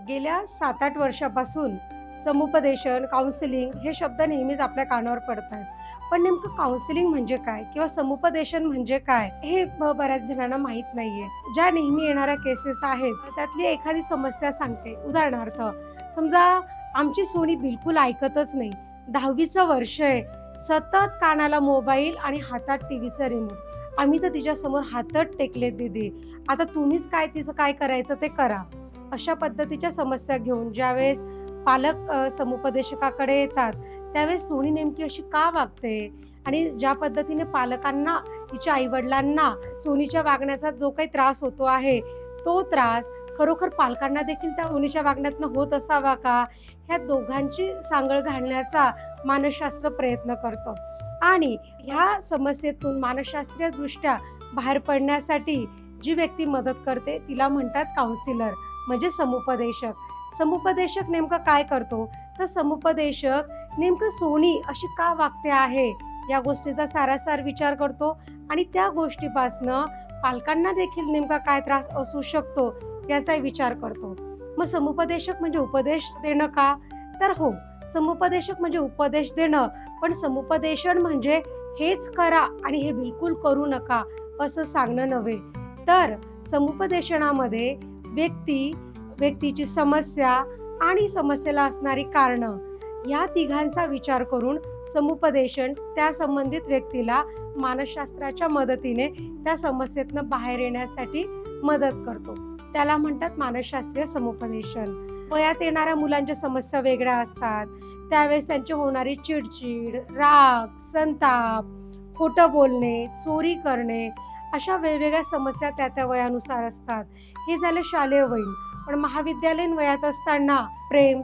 गेल्या 7-8 वर्षापासून समुपदेशन, काउन्सिलिंग हे शब्द नेहमीच आपल्या कानावर पडतात. पण नेमकं काउन्सिलिंग म्हणजे काय किंवा समुपदेशन म्हणजे काय हे बऱ्याच जणांना माहीत नाहीये. ज्या नेहमी येणाऱ्या केसेस आहेत त्यातली एखादी समस्या सांगते. उदाहरणार्थ, समजा आमची सोनी बिलकुल ऐकतच नाही. 10वीचं वर्ष आहे. सतत कानाला मोबाईल आणि हातात टीव्हीचं रिमोट. आम्ही तर तिच्यासमोर हातच टेकलेत दीदी. आता तुम्हीच काय तिचं काय करायचं ते करा. अशा पद्धतीच्या समस्या घेऊन ज्यावेळेस पालक समुपदेशकाकडे येतात, त्यावेळेस सोनी नेमकी अशी का वागते आणि ज्या पद्धतीने पालकांना, तिच्या आई-वडिलांना सोनीच्या वागण्याचा जो काही त्रास होतो आहे, तो त्रास खरोखर पालकांना देखील त्या सोनीच्या वागण्यातनं होत असावा का? ह्या दोघांची सांगड घालण्याचा मानसशास्त्र प्रयत्न करतं. आणि ह्या समस्येतून मानसशास्त्रीयदृष्ट्या बाहेर पडण्यासाठी जी व्यक्ती मदत करते तिला म्हणतात काउन्सिलर, म्हणजे समुपदेशक. समुपदेशक नेमकं काय करतो? तर समुपदेशक नेमकं सोनी अशी का वागते आहे या गोष्टीचा सारासार विचार करतो आणि त्या गोष्टीपासनं पालकांना देखील नेमका काय त्रास असू शकतो याचा विचार करतो. मग समुपदेशक म्हणजे उपदेश देणं का? तर हो, समुपदेशक म्हणजे उपदेश देणं, पण समुपदेशन म्हणजे हेच करा आणि हे बिलकुल करू नका असं सांगणं नव्हे. तर समुपदेशनामध्ये व्यक्तीची समस्या आणि समस्येला असणारी कारणं या तिघांचा विचार करून समुपदेशन त्या संबंधित व्यक्तीला मानसशास्त्राच्या मदतीने त्या समस्येतनं बाहेर येण्यासाठी मदत करतो. त्याला म्हणतात मानसशास्त्रीय समुपदेशन. वयात येणाऱ्या मुलांच्या समस्या वेगळ्या असतात. त्यावेळेस त्यांची होणारी चिडचिड, राग, संताप, खोटं बोलणे, चोरी करणे अशा वेगवेगळ्या समस्या त्या वयानुसार असतात. हे झालं शालेय वयीन. पण महाविद्यालयीन वयात असताना प्रेम,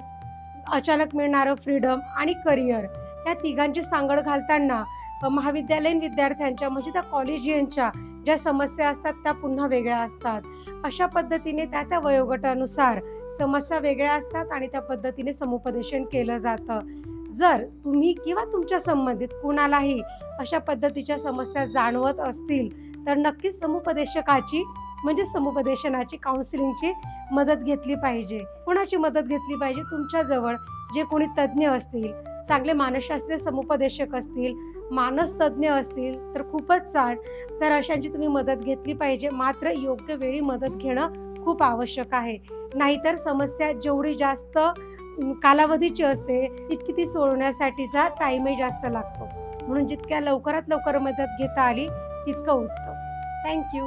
अचानक मिळणारं फ्रीडम आणि करिअर या तिघांची सांगड घालताना महाविद्यालयीन विद्यार्थ्यांच्या म्हणजे त्या कॉलेजियनच्या ज्या समस्या असतात त्या पुन्हा वेगळ्या असतात. अशा पद्धतीने त्या वयोगटानुसार समस्या वेगळ्या असतात आणि त्या पद्धतीने समुपदेशन केलं जातं. जर तुम्ही किंवा तुमच्या संबंधित कुणालाही अशा पद्धतीच्या समस्या जाणवत असतील तर नक्कीच समुपदेशकाची म्हणजे समुपदेशनाची, काउन्सिलिंगची मदत घेतली पाहिजे. कोणाची मदत घेतली पाहिजे? तुमच्याजवळ जे कोणी तज्ज्ञ असतील, चांगले मानसशास्त्रीय समुपदेशक असतील, मानसतज्ज्ञ असतील तर खूपच छान. तर अशांची तुम्ही मदत घेतली पाहिजे. मात्र योग्य वेळी मदत घेणं खूप आवश्यक आहे. नाहीतर समस्या जेवढी जास्त कालावधीची असते तितकी ती सोडवण्यासाठीचा टाईमही जास्त लागतो. म्हणून जितक्या लवकरात लवकर मदत घेता आली तितकं उत्तम. Thank you.